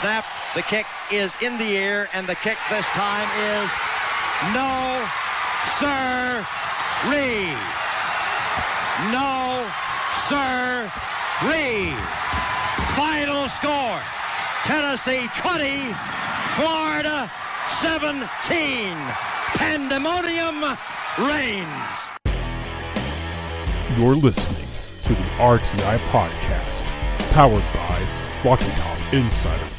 snap. The kick is in the air, and the kick this time is no, sir-ree. No, sir-ree. Final score, Tennessee 20, Florida 17. Pandemonium reigns. You're listening to the RTI Podcast, powered by RockyTopInsider.com.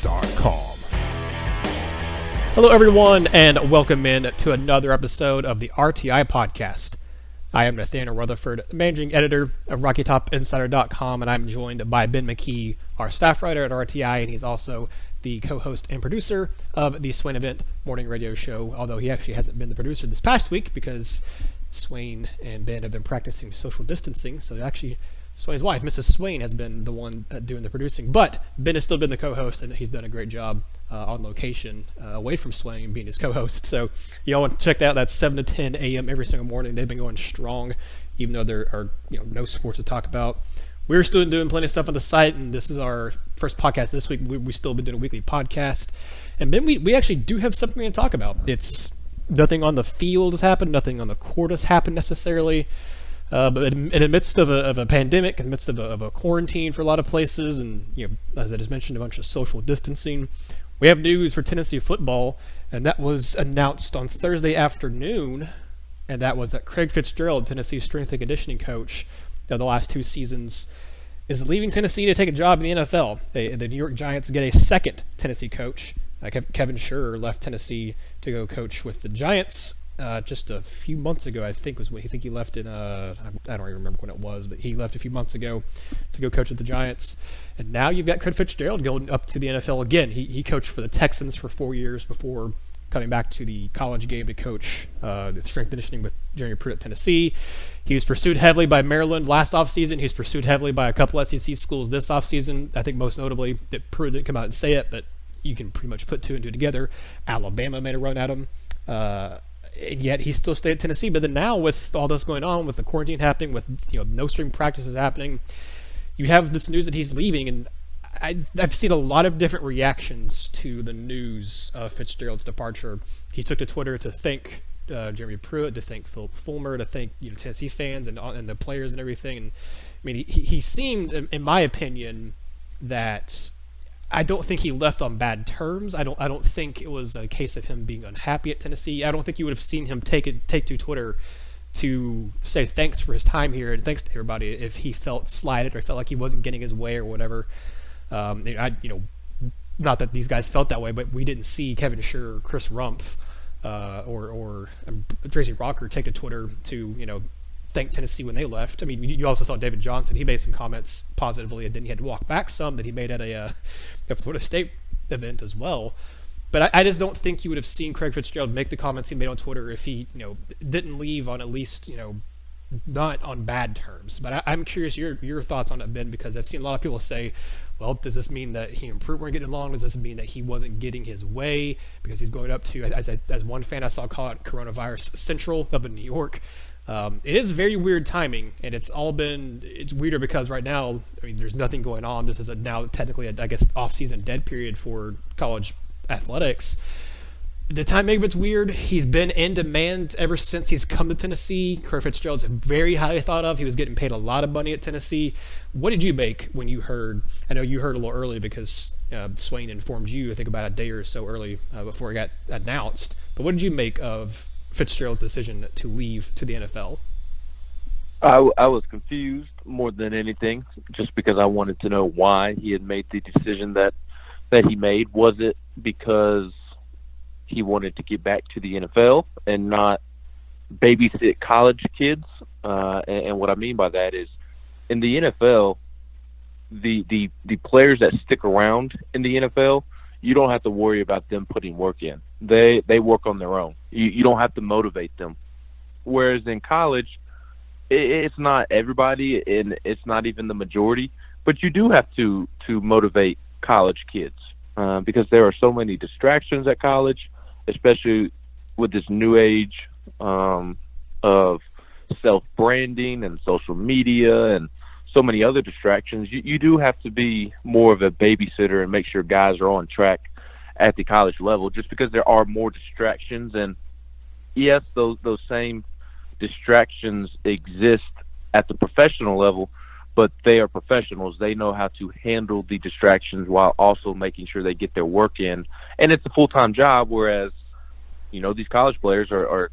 Hello, everyone, and welcome in to another episode of the RTI Podcast. I am Nathaniel Rutherford, managing editor of RockyTopInsider.com, and I'm joined by Ben McKee, our staff writer at RTI, and he's also the co-host and producer of the Swain Event morning radio show, although he actually hasn't been the producer this past week because Swain and Ben have been practicing social distancing, so actually Swain's wife, Mrs. Swain, has been the one doing the producing, but Ben has still been the co-host, and he's done a great job on location, away from Swain being his co-host. So y'all want to check that out. That's 7 to 10 a.m. every single morning. They've been going strong, even though there are no sports to talk about. We're still doing plenty of stuff on the site, and this is our first podcast this week. We've still been doing a weekly podcast, and then we actually do have something to talk about. It's nothing on the field has happened, nothing on the court has happened necessarily, but in the midst of a pandemic, in the midst of a quarantine for a lot of places, and as I just mentioned, a bunch of social distancing, we have news for Tennessee football, and that was announced on Thursday afternoon, and that was that Craig Fitzgerald, Tennessee's strength and conditioning coach of the last two seasons, is leaving Tennessee to take a job in the NFL. The New York Giants get a second Tennessee coach. Kevin Sherrer left Tennessee to go coach with the Giants just a few months ago. I think he left in I don't even remember when it was, but he left a few months ago to go coach with the Giants. And now you've got Craig Fitzgerald going up to the NFL again. He coached for the Texans for 4 years before coming back to the college game to coach the strength conditioning with Jeremy Pruitt at Tennessee. He was pursued heavily by Maryland last offseason. He was pursued heavily by a couple SEC schools this offseason. I think most notably that Pruitt didn't come out and say it, but you can pretty much put two and two together. Alabama made a run at him, and yet he still stayed at Tennessee. But then now, with all this going on, with the quarantine happening, with no spring practices happening, you have this news that he's leaving, and I've seen a lot of different reactions to the news of Fitzgerald's departure. He took to Twitter to thank Jeremy Pruitt, to thank Philip Fulmer, to thank Tennessee fans and the players and everything. And I mean, he seemed, in my opinion, that I don't think he left on bad terms. I don't think it was a case of him being unhappy at Tennessee. I don't think you would have seen him take to Twitter to say thanks for his time here and thanks to everybody if he felt slighted or felt like he wasn't getting his way or whatever. Not that these guys felt that way, but we didn't see Kevin Sherrer, Chris Rumpf, or Tracy Rocker take to Twitter to thank Tennessee when they left. I mean, you also saw David Johnson. He made some comments positively, and then he had to walk back some that he made at a Florida State event as well. But I just don't think you would have seen Craig Fitzgerald make the comments he made on Twitter if he didn't leave on at least not on bad terms. But I'm curious your thoughts on it, Ben, because I've seen a lot of people say, well, does this mean that he and Pruitt weren't getting along? Does this mean that he wasn't getting his way because he's going up to, as one fan I saw call it, Coronavirus Central up in New York? It is very weird timing, and it's weirder because right now, I mean, there's nothing going on. This is now technically off-season dead period for college athletics. The timing of it's weird. He's been in demand ever since he's come to Tennessee. Craig Fitzgerald's very highly thought of. He was getting paid a lot of money at Tennessee. What did you make when you heard? I know you heard a little early because Swain informed you, I think, about a day or so early before it got announced. But what did you make of Fitzgerald's decision to leave to the NFL? I was confused more than anything, just because I wanted to know why he had made the decision that he made. Was it because he wanted to get back to the NFL and not babysit college kids? And what I mean by that is, in the NFL, the players that stick around in the NFL, you don't have to worry about them putting work in. They work on their own. You don't have to motivate them. Whereas in college, it's not everybody, and it's not even the majority, but you do have to motivate college kids because there are so many distractions at college, especially with this new age of self-branding and social media and so many other distractions, you do have to be more of a babysitter and make sure guys are on track at the college level, just because there are more distractions. And yes, those same distractions exist at the professional level, but they are professionals. They know how to handle the distractions while also making sure they get their work in. And it's a full-time job, whereas, these college players are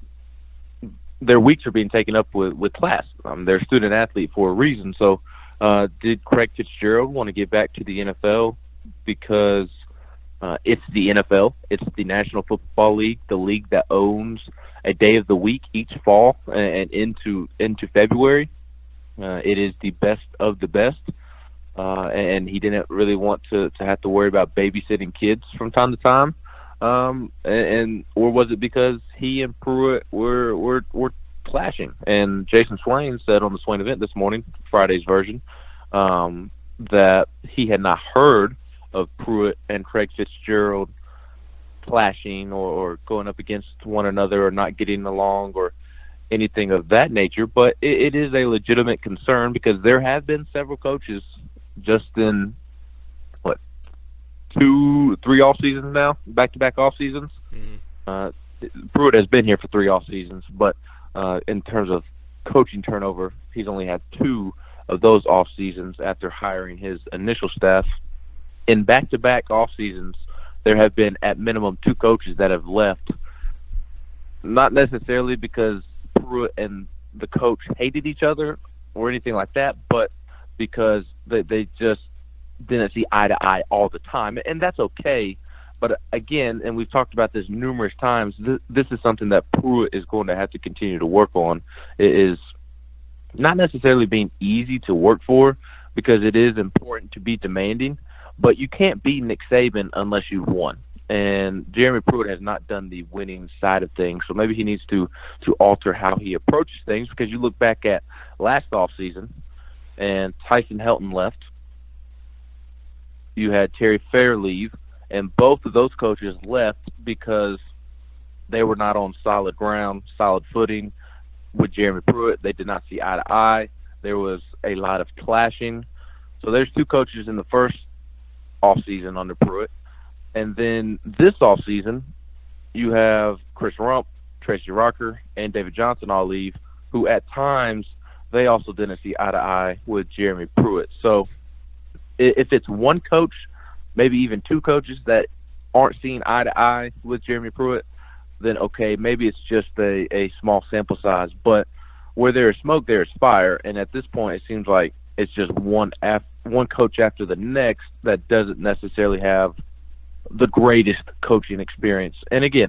their weeks are being taken up with class. They're a student athlete for a reason. So did Craig Fitzgerald want to get back to the NFL because it's the NFL? It's the National Football League, the league that owns a day of the week each fall and into February. It is the best of the best, and he didn't really want to have to worry about babysitting kids from time to time. Or was it because he and Pruitt were clashing? And Jason Swain said on the Swain event this morning, Friday's version, that he had not heard of Pruitt and Craig Fitzgerald clashing or going up against one another or not getting along or anything of that nature. But it is a legitimate concern, because there have been several coaches just in 2-3 off seasons now, back-to-back off seasons. Pruitt has been here for 3 off seasons, but in terms of coaching turnover, he's only had 2 of those off seasons after hiring his initial staff. In back-to-back off seasons, there have been at minimum 2 coaches that have left, not necessarily because Pruitt and the coach hated each other or anything like that, but because they just didn't see eye to eye all the time, and that's okay. But again, and we've talked about this numerous times, this is something that Pruitt is going to have to continue to work on. It is not necessarily being easy to work for, because it is important to be demanding, but you can't beat Nick Saban unless you've won. And Jeremy Pruitt has not done the winning side of things, so maybe he needs to alter how he approaches things, because you look back at last offseason, and Tyson Helton left. You had Terry Fair leave, and both of those coaches left because they were not on solid ground, solid footing with Jeremy Pruitt. They did not see eye to eye. There was a lot of clashing. So there's 2 coaches in the first offseason under Pruitt. And then this offseason, you have Chris Rump, Tracy Rocker, and David Johnson all leave, who at times they also didn't see eye to eye with Jeremy Pruitt. So if it's one coach, maybe even 2 coaches that aren't seeing eye to eye with Jeremy Pruitt, then okay, maybe it's just a small sample size. But where there is smoke, there is fire. And at this point, it seems like it's just one coach after the next that doesn't necessarily have the greatest coaching experience. And again,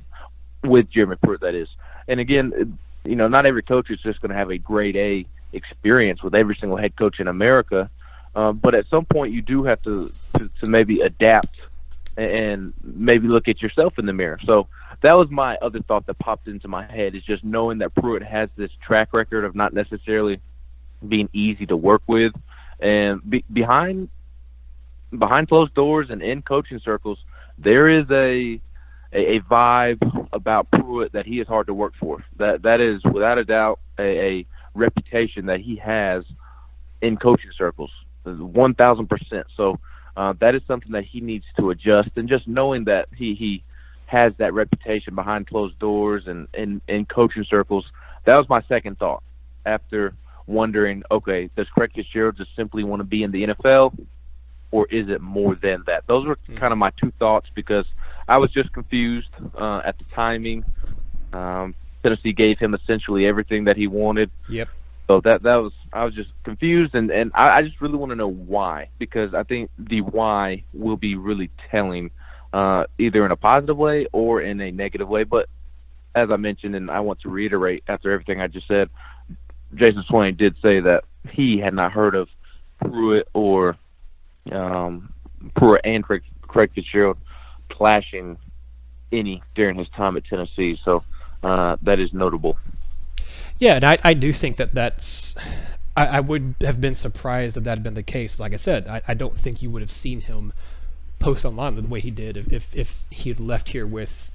with Jeremy Pruitt, that is. And again, not every coach is just going to have a grade A experience with every single head coach in America. But at some point, you do have to maybe adapt and maybe look at yourself in the mirror. So that was my other thought that popped into my head, is just knowing that Pruitt has this track record of not necessarily being easy to work with. And behind closed doors and in coaching circles, there is a vibe about Pruitt that he is hard to work for. That is without a doubt a reputation that he has in coaching circles. 1,000%. So that is something that he needs to adjust. And just knowing that he has that reputation behind closed doors and in coaching circles, that was my second thought after wondering, okay, does Craig Fitzgerald just simply want to be in the NFL, or is it more than that? Those were kind of my 2 thoughts, because I was just confused at the timing. Tennessee gave him essentially everything that he wanted. Yep. So I was just confused, and I just really want to know why, because I think the why will be really telling, either in a positive way or in a negative way. But as I mentioned, and I want to reiterate after everything I just said, Jason Swain did say that he had not heard of Pruitt or Pruitt and Craig Fitzgerald clashing any during his time at Tennessee. So that is notable. Yeah, and I do think that's I would have been surprised if that had been the case. Like I said, I don't think you would have seen him post online the way he did if he had left here with,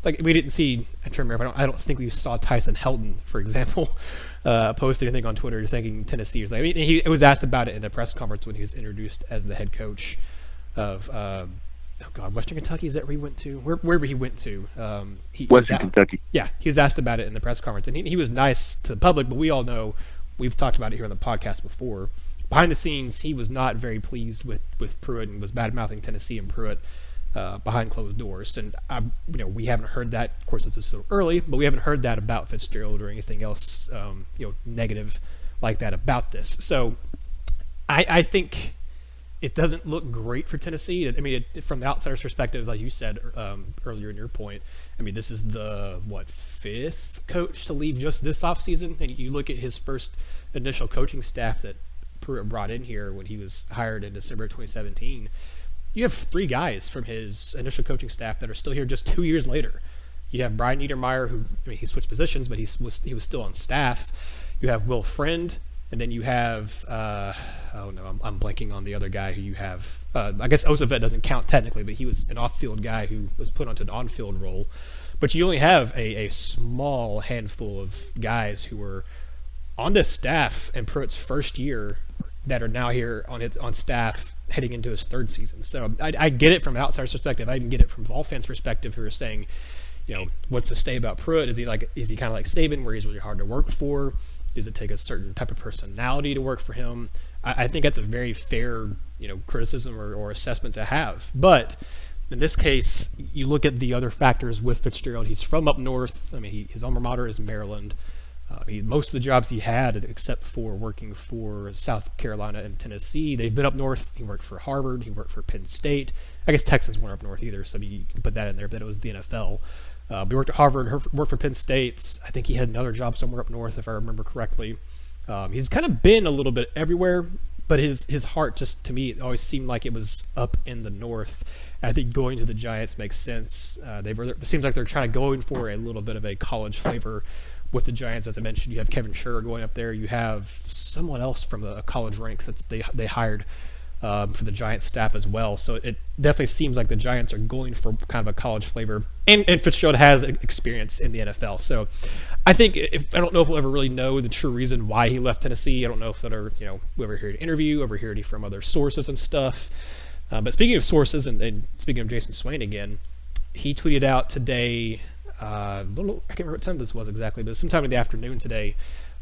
like we didn't see, I don't think we saw Tyson Helton, for example, post anything on Twitter thanking Tennessee. He was asked about it in a press conference when he was introduced as the head coach of Western Kentucky. Is that where he went to? Wherever he went to. Western Kentucky. Yeah, he was asked about it in the press conference, and he was nice to the public, but we all know, we've talked about it here on the podcast before, behind the scenes, he was not very pleased with Pruitt and was bad-mouthing Tennessee and Pruitt behind closed doors. And we haven't heard that. Of course, it's still early, but we haven't heard that about Fitzgerald or anything else, negative like that about this. So I think it doesn't look great for Tennessee. I mean, from the outsider's perspective, like you said earlier in your point, I mean, this is the, fifth coach to leave just this offseason? And you look at his first initial coaching staff that Pruitt brought in here when he was hired in December 2017. You have 3 guys from his initial coaching staff that are still here just 2 years later. You have Brian Niedermeyer, who, he switched positions, but he was still on staff. You have Will Friend, and then you have, I'm blanking on the other guy who you have. I guess Osavet doesn't count technically, but he was an off-field guy who was put onto an on-field role. But you only have a small handful of guys who were on this staff in Pruitt's first year that are now here on staff heading into his 3rd season. So I get it from an outsider's perspective. I even get it from Vol fans' perspective, who are saying, what's to say about Pruitt? Is he kind of like Saban, where he's really hard to work for? Does it take a certain type of personality to work for him? I think that's a very fair, criticism or assessment to have. But in this case, you look at the other factors with Fitzgerald. He's from up north. I mean, his alma mater is Maryland. Most of the jobs he had, except for working for South Carolina and Tennessee, they've been up north. He worked for Harvard. He worked for Penn State. I guess Texans weren't up north either, so you can put that in there, but it was the NFL. He worked at Harvard, worked for Penn State. I think he had another job somewhere up north, if I remember correctly. He's kind of been a little bit everywhere, but his heart, just to me, it always seemed like it was up in the north. And I think going to the Giants makes sense. It seems like they're trying to go in for a little bit of a college flavor with the Giants. As I mentioned, you have Kevin Sherrer going up there. You have someone else from the college ranks that they hired for the Giants staff as well. So it definitely seems like the Giants are going for kind of a college flavor. And Fitzgerald has experience in the NFL. So I think I don't know if we'll ever really know the true reason why he left Tennessee. I don't know if we'll ever hear an interview, ever hear any from other sources and stuff. But speaking of sources and speaking of Jason Swain again, he tweeted out today, I can't remember what time this was exactly, but sometime in the afternoon today,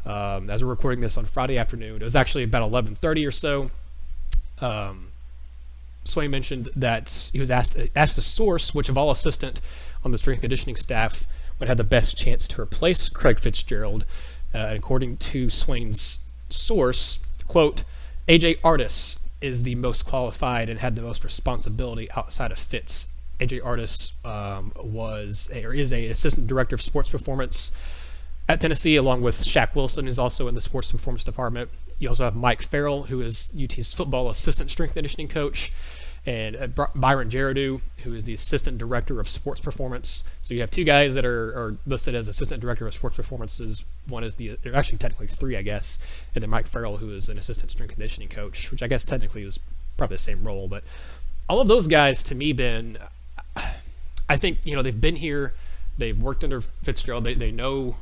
as we're recording this on Friday afternoon. It was actually about 11:30 or so. Swain mentioned that he was asked a source which of all assistant on the strength and conditioning staff would have the best chance to replace Craig Fitzgerald. And according to Swain's source, quote, AJ Artis is the most qualified and had the most responsibility outside of Fitz. AJ Artis is an assistant director of sports performance at Tennessee, along with Shaq Wilson, who's also in the sports performance department. You also have Mike Farrell, who is UT's football assistant strength conditioning coach, and Byron Gerardu, who is the assistant director of sports performance. So you have 2 guys that are listed as assistant director of sports performances. One is they're actually technically 3, I guess, and then Mike Farrell, who is an assistant strength conditioning coach, which I guess technically is probably the same role. But all of those guys, to me, I think, they've been here, they've worked under Fitzgerald, they know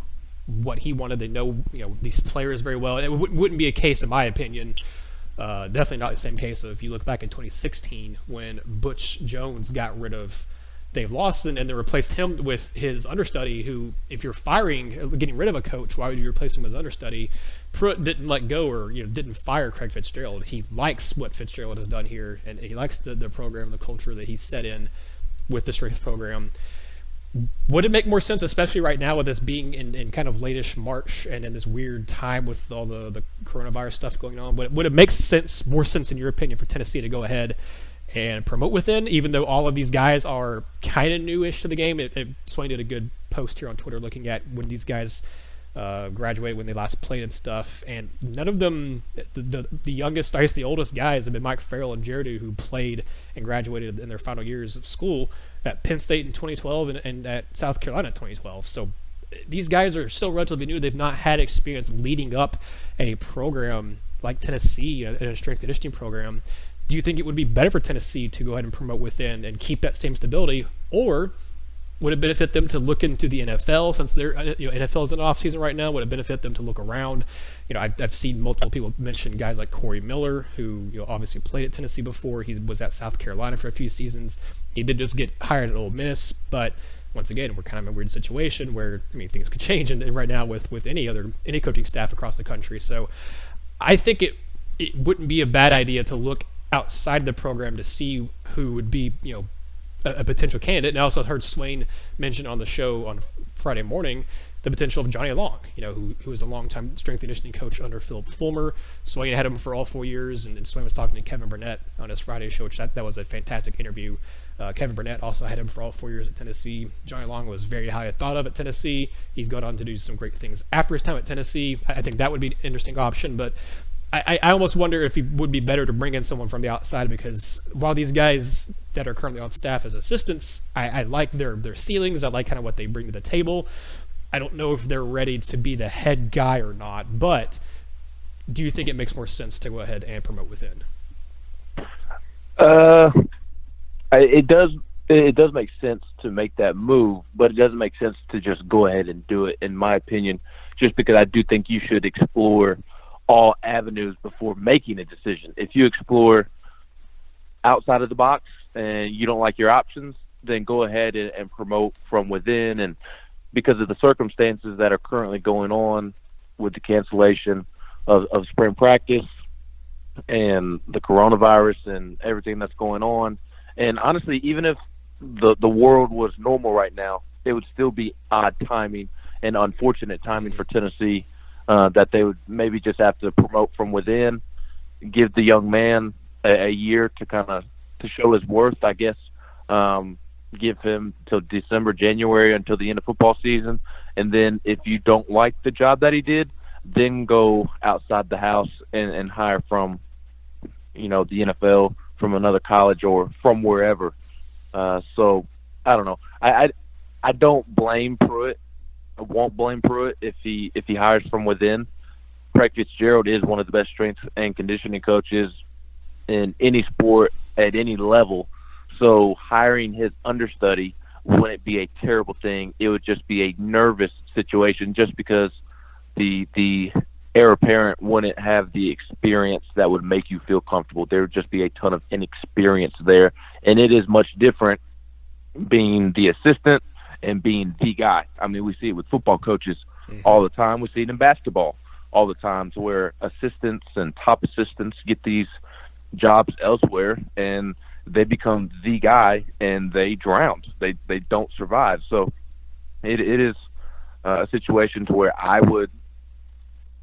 what he wanted, they know, these players very well. And it wouldn't be a case, in my opinion, definitely not the same case of if you look back in 2016 when Butch Jones got rid of Dave Lawson and then replaced him with his understudy, who, if you're getting rid of a coach, why would you replace him with his understudy? Pruitt didn't let go or didn't fire Craig Fitzgerald. He likes what Fitzgerald has done here, and he likes the program, the culture that he's set in with the strength program. Would it make more sense, especially right now with this being in kind of late-ish March and in this weird time with all the coronavirus stuff going on, would it make more sense in your opinion for Tennessee to go ahead and promote within, even though all of these guys are kind of newish to the game? Swain did a good post here on Twitter looking at when these guys graduated, when they last played and stuff, and none of them, the youngest, I guess the oldest guys have been Mike Farrell and Gerardu, who played and graduated in their final years of school at Penn State in 2012 and at South Carolina in 2012. So these guys are still relatively new. They've not had experience leading up a program like Tennessee in a strength conditioning program. Do you think it would be better for Tennessee to go ahead and promote within and keep that same stability, or would it benefit them to look into the NFL since they're NFL is in the off season right now? Would it benefit them to look around? I've seen multiple people mention guys like Corey Miller, who obviously played at Tennessee before. He was at South Carolina for a few seasons. He did just get hired at Ole Miss, but once again, we're kind of in a weird situation where things could change, and right now with any coaching staff across the country. So I think it wouldn't be a bad idea to look outside the program to see who would be a potential candidate. And I also heard Swain mention on the show on Friday morning the potential of Johnny Long, who was a longtime strength and conditioning coach under Philip Fulmer. Swain had him for all 4 years, and Swain was talking to Kevin Burnett on his Friday show, which that was a fantastic interview. Kevin Burnett also had him for all 4 years at Tennessee. Johnny Long was very highly thought of at Tennessee. He's gone on to do some great things after his time at Tennessee. I think that would be an interesting option, but I almost wonder if it would be better to bring in someone from the outside, because while these guys that are currently on staff as assistants, I like their ceilings. I like kind of what they bring to the table. I don't know if they're ready to be the head guy or not, but do you think it makes more sense to go ahead and promote within? It does make sense to make that move, but it doesn't make sense to just go ahead and do it, in my opinion, just because I do think you should explore all avenues before making a decision. If you explore outside of the box and you don't like your options, then go ahead and promote from within. And because of the circumstances that are currently going on with the cancellation of spring practice and the coronavirus and everything that's going on, and honestly, even if the world was normal right now, it would still be odd timing and unfortunate timing for Tennessee, that they would maybe just have to promote from within, give the young man a year to kind of to show his worth, I guess. Give him till December, January, until the end of football season, and then if you don't like the job that he did, then go outside the house and hire from, the NFL, from another college, or from wherever. So I don't know. I don't blame Pruitt. I won't blame Pruitt if he hires from within. Craig Fitzgerald is one of the best strength and conditioning coaches in any sport at any level. So hiring his understudy wouldn't be a terrible thing. It would just be a nervous situation, just because the heir apparent wouldn't have the experience that would make you feel comfortable. There would just be a ton of inexperience there, and it is much different being the assistant and being the guy. I mean, we see it with football coaches all the time. We see it in basketball all the time, to where assistants and top assistants get these jobs elsewhere, and they become the guy, and they drown. They don't survive. So it is a situation to where I would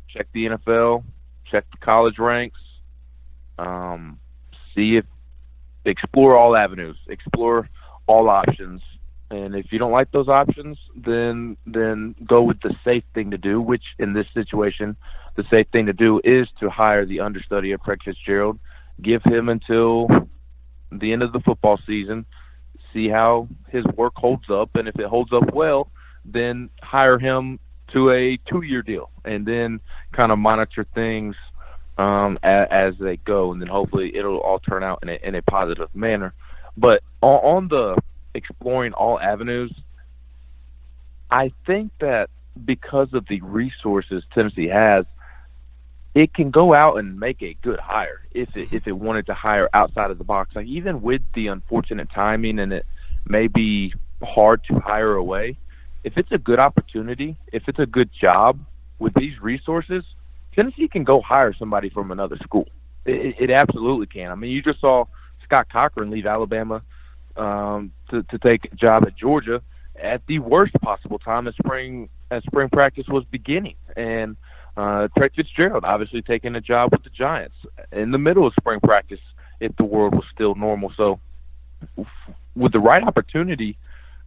check the NFL, check the college ranks, explore all avenues, explore all options. And if you don't like those options, then go with the safe thing to do, which in this situation, the safe thing to do is to hire the understudy of Craig Fitzgerald, give him until the end of the football season, see how his work holds up, and if it holds up well, then hire him to a 2-year deal, and then kind of monitor things as they go, and then hopefully it'll all turn out in a positive manner. But on the exploring all avenues, I think that because of the resources Tennessee has, it can go out and make a good hire if it wanted to hire outside of the box. Like, even with the unfortunate timing, and it may be hard to hire away, if it's a good opportunity, if it's a good job with these resources, Tennessee can go hire somebody from another school. It absolutely can. I mean, you just saw Scott Cochran leave Alabama to take a job at Georgia at the worst possible time as spring practice was beginning, and Craig Fitzgerald obviously taking a job with the Giants in the middle of spring practice if the world was still normal. So with the right opportunity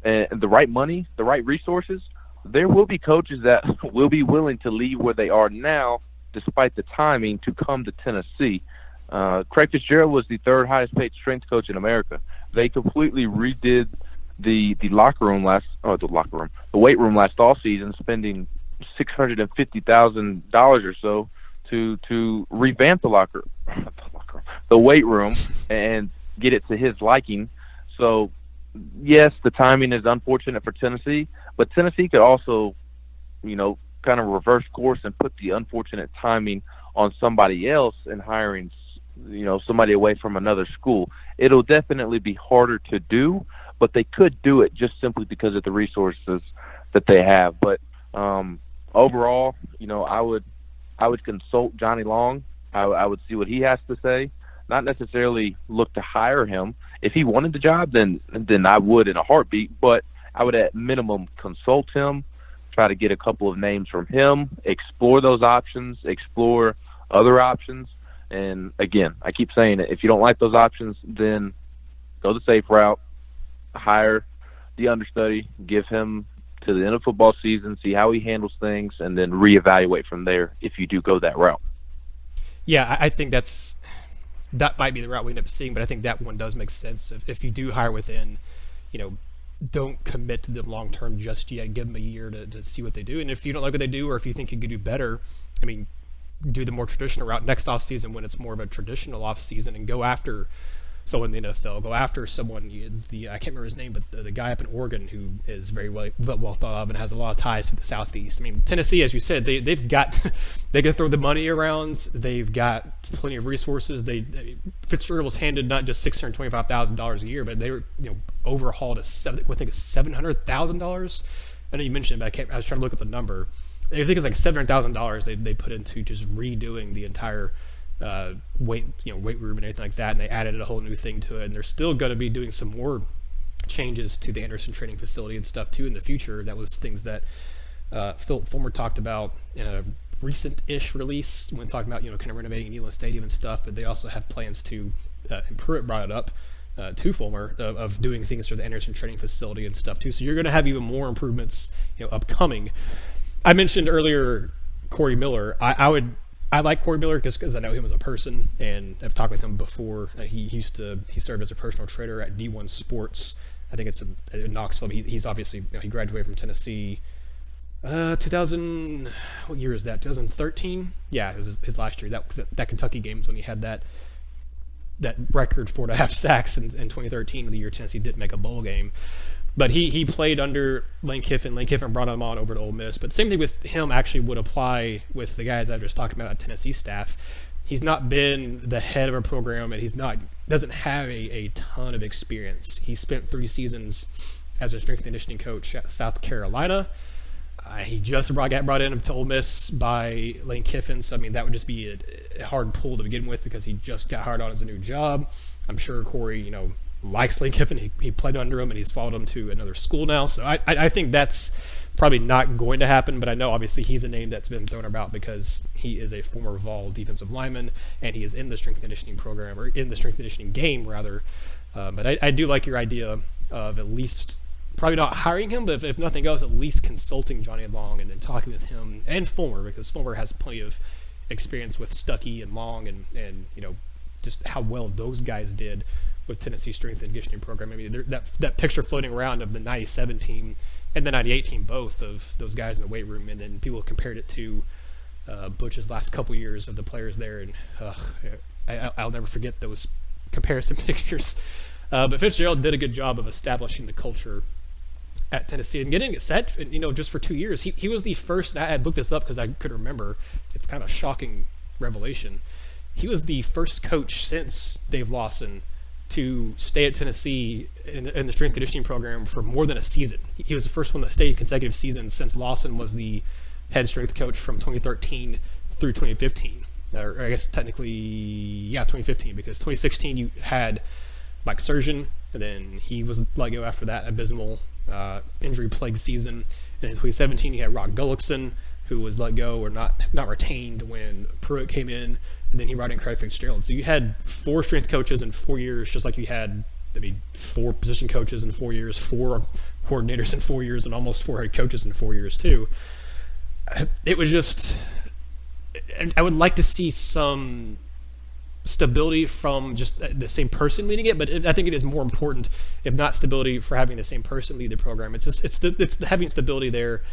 and the right money, the right resources, there will be coaches that will be willing to leave where they are now, despite the timing, to come to Tennessee. Craig Fitzgerald was the third highest paid strength coach in America. They completely redid the weight room last all season, spending $650,000 or so to revamp the weight room and get it to his liking. So, yes, the timing is unfortunate for Tennessee, but Tennessee could also, kind of reverse course and put the unfortunate timing on somebody else and hiring, somebody away from another school. It'll definitely be harder to do, but they could do it just simply because of the resources that they have. But overall, I would consult Johnny Long. I would see what he has to say, not necessarily look to hire him. If he wanted the job, then I would in a heartbeat, but I would at minimum consult him, try to get a couple of names from him, explore those options, explore other options. And again, I keep saying it, if you don't like those options, then go the safe route, hire the understudy, give him to the end of football season, see how he handles things, and then reevaluate from there if you do go that route. Yeah, I think that might be the route we end up seeing, but I think that one does make sense. If you do hire within, don't commit to them long term just yet. Give them a year to see what they do. And if you don't like what they do, or if you think you could do better, do the more traditional route next off season when it's more of a traditional off season, and go after someone in the NFL. Go after someone, I can't remember his name, but the guy up in Oregon who is very well thought of and has a lot of ties to the Southeast. Tennessee, as you said, they can throw the money around. They've got plenty of resources. Fitzgerald was handed not just $625,000 a year, but they were overhauled $700,000. I know you mentioned it, but I was trying to look up the number. I think it's like $700,000 they put into just redoing the entire weight room and everything like that, and they added a whole new thing to it. And they're still going to be doing some more changes to the Anderson training facility and stuff too in the future. That was things that Philip Fulmer talked about in a recent-ish release when talking about kind of renovating Neyland Stadium and stuff. But they also have plans to, and Pruitt brought it up to Fulmer, of doing things for the Anderson training facility and stuff too. So you're going to have even more improvements upcoming. I mentioned earlier Corey Miller. I like Corey Miller because I know him as a person, and I've talked with him before. He served as a personal trainer at D1 Sports. I think it's in Knoxville. He's obviously he graduated from Tennessee. 2000, what year is that? 2013. Yeah, it was his last year. That was that Kentucky games when he had that record 4.5 sacks in 2013, the year Tennessee didn't make a bowl game. But he played under Lane Kiffin. Lane Kiffin brought him on over to Ole Miss. But the same thing with him actually would apply with the guys I was just talking about at Tennessee staff. He's not been the head of a program, and doesn't have a ton of experience. He spent 3 seasons as a strength and conditioning coach at South Carolina. He just got brought in to Ole Miss by Lane Kiffin. So, that would just be a hard pull to begin with because he just got hired on as a new job. I'm sure Corey, likes Lane Kiffin. He played under him, and he's followed him to another school now. So I think that's probably not going to happen, but I know obviously he's a name that's been thrown about because he is a former Vol defensive lineman, and he is in the strength conditioning program, or in the strength conditioning game, rather. But I do like your idea of at least probably not hiring him, but if nothing else, at least consulting Johnny Long and then talking with him and Fulmer, because Fulmer has plenty of experience with Stuckey and Long and just how well those guys did with Tennessee strength and conditioning program. That picture floating around of the 97 team and the 98 team, both of those guys in the weight room, and then people compared it to Butch's last couple years of the players there, and I'll never forget those comparison pictures. But Fitzgerald did a good job of establishing the culture at Tennessee and getting it set, and, just for 2 years. He was the first, and I had looked this up because I couldn't remember. It's kind of a shocking revelation. He was the first coach since Dave Lawson to stay at Tennessee in the strength conditioning program for more than a season. He was the first one that stayed consecutive seasons since Lawson was the head strength coach from 2013 through 2015. Or I guess technically, 2015, because 2016 you had Mike Surgeon, and then he was let go after that abysmal injury-plagued season. And in 2017 you had Rod Gullickson, who was let go or not retained when Pruitt came in, and then he brought in Craig Fitzgerald. So you had 4 strength coaches in 4 years, just like you had 4 position coaches in 4 years, 4 coordinators in 4 years, and almost 4 head coaches in 4 years too. It was just, I would like to see some stability from just the same person leading it, but I think it is more important, if not stability, for having the same person lead the program. It's having stability there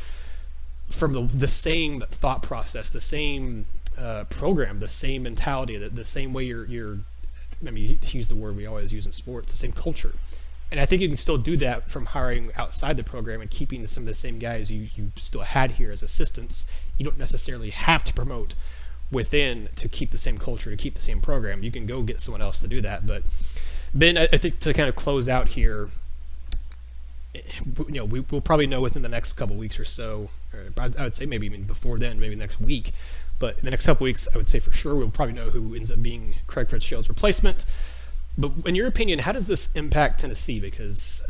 from the same thought process, the same program, the same mentality, the same way you're I mean, to use the word we always use in sports, the same culture. And I think you can still do that from hiring outside the program and keeping some of the same guys you still had here as assistants. You don't necessarily have to promote within to keep the same culture, to keep the same program. You can go get someone else to do that. But Ben, I think to kind of close out here, we'll probably know within the next couple weeks or so, or I would say maybe even before then, maybe next week. But in the next couple weeks, I would say for sure we'll probably know who ends up being Craig Fitzgerald's replacement. But in your opinion, how does this impact Tennessee? Because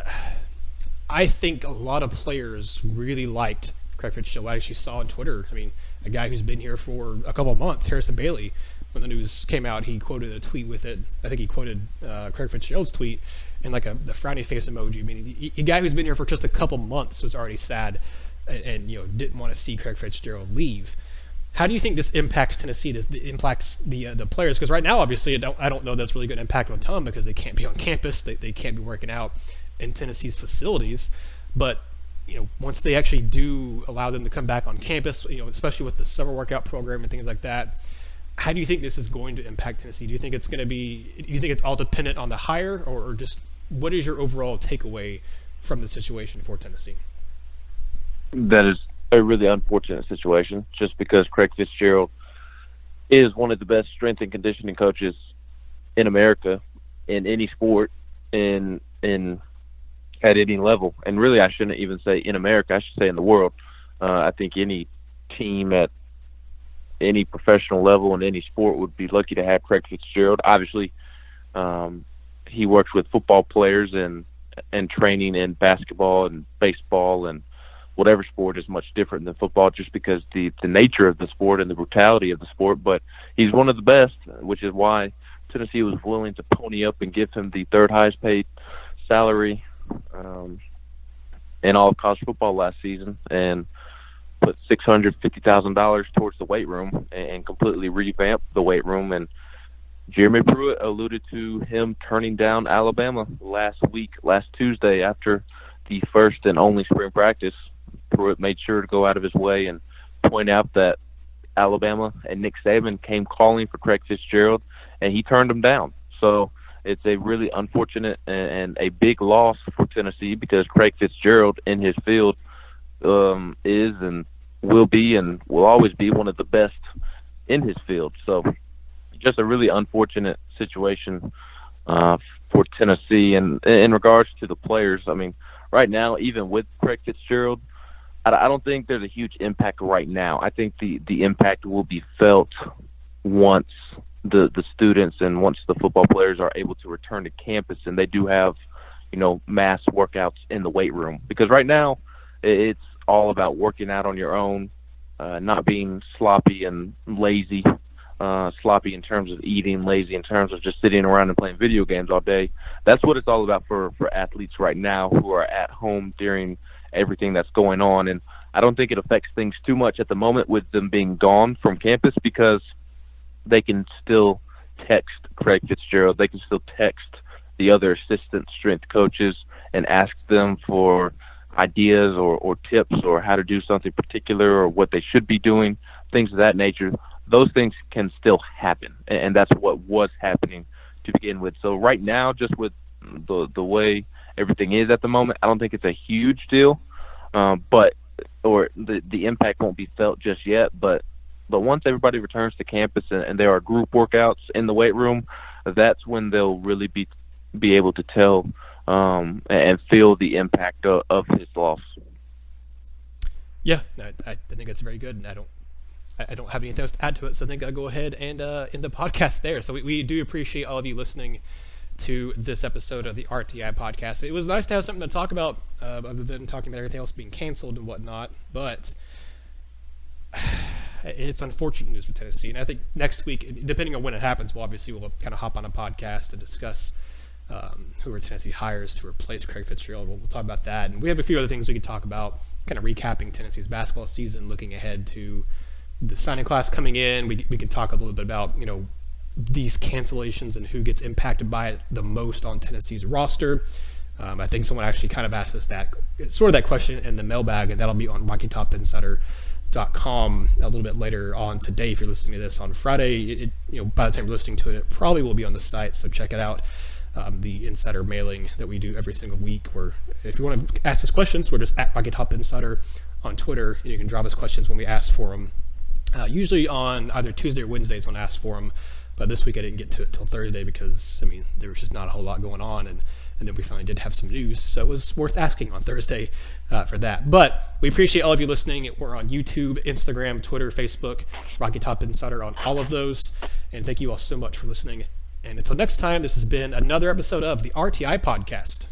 I think a lot of players really liked Craig Fitzgerald. I actually saw on Twitter, I mean, a guy who's been here for a couple of months, Harrison Bailey, when the news came out, he quoted a tweet with it. I think he quoted Craig Fitzgerald's tweet and like the frowny face emoji. I mean, a guy who's been here for just a couple months was already sad and didn't want to see Craig Fitzgerald leave. How do you think this impacts Tennessee? This impacts the players? Because right now, obviously, I don't know that's really going to impact on them because they can't be on campus. They can't be working out in Tennessee's facilities. But once they actually do allow them to come back on campus, especially with the summer workout program and things like that, how do you think this is going to impact Tennessee? Do you think it's going to be? Do you think it's all dependent on the hire, or just what is your overall takeaway from the situation for Tennessee? That is a really unfortunate situation, just because Craig Fitzgerald is one of the best strength and conditioning coaches in America, in any sport, at any level. And really, I shouldn't even say in America, I should say in the world. I think any team at any professional level in any sport would be lucky to have Craig Fitzgerald. Obviously, he works with football players and training in basketball and baseball and whatever sport is much different than football, just because the nature of the sport and the brutality of the sport. But he's one of the best, which is why Tennessee was willing to pony up and give him the third highest paid salary in all of college football last season, and put $650,000 towards the weight room and completely revamped the weight room. And Jeremy Pruitt alluded to him turning down Alabama last Tuesday, after the first and only spring practice. Pruitt made sure to go out of his way and point out that Alabama and Nick Saban came calling for Craig Fitzgerald, and he turned them down. So it's a really unfortunate and a big loss for Tennessee, because Craig Fitzgerald in his field is and will be and will always be one of the best in his field. So just a really unfortunate situation for Tennessee. And in regards to the players, I mean, right now, even with Craig Fitzgerald, I don't think there's a huge impact right now. I think the impact will be felt once the students and once the football players are able to return to campus and they do have, mass workouts in the weight room. Because right now, it's all about working out on your own, not being sloppy and lazy, sloppy in terms of eating, lazy in terms of just sitting around and playing video games all day. That's what it's all about for athletes right now who are at home during everything that's going on. And I don't think it affects things too much at the moment with them being gone from campus, because they can still text Craig Fitzgerald. They can still text the other assistant strength coaches and ask them for ideas or tips or how to do something particular or what they should be doing, things of that nature. Those things can still happen, and that's what was happening to begin with. So right now, just with the way everything is at the moment, I don't think it's a huge deal, but the impact won't be felt just yet. But once everybody returns to campus and there are group workouts in the weight room, that's when they'll really be able to tell and feel the impact of his loss. Yeah, I think that's very good, and I don't have anything else to add to it, so I think I'll go ahead and end the podcast there. So we do appreciate all of you listening to this episode of the RTI Podcast. It was nice to have something to talk about other than talking about everything else being canceled and whatnot, but it's unfortunate news for Tennessee. And I think next week, depending on when it happens, we'll kind of hop on a podcast to discuss who are Tennessee hires to replace Craig Fitzgerald. We'll talk about that. And we have a few other things we could talk about, kind of recapping Tennessee's basketball season, looking ahead to the signing class coming in. We can talk a little bit about, these cancellations and who gets impacted by it the most on Tennessee's roster. I think someone actually kind of asked us that question in the mailbag, and that'll be on RTIinsider.com a little bit later on today. If you're listening to this on Friday, by the time you're listening to it, it probably will be on the site, so check it out. The insider mailing that we do every single week, where if you want to ask us questions, we're just at Rocky Top Insider on Twitter, and you can drop us questions when we ask for them. Usually on either Tuesday or Wednesdays when I ask for them, but this week I didn't get to it till Thursday because, there was just not a whole lot going on, and then we finally did have some news, so it was worth asking on Thursday for that. But we appreciate all of you listening. We're on YouTube, Instagram, Twitter, Facebook, Rocky Top Insider on all of those, and thank you all so much for listening. And until next time, this has been another episode of the RTI Podcast.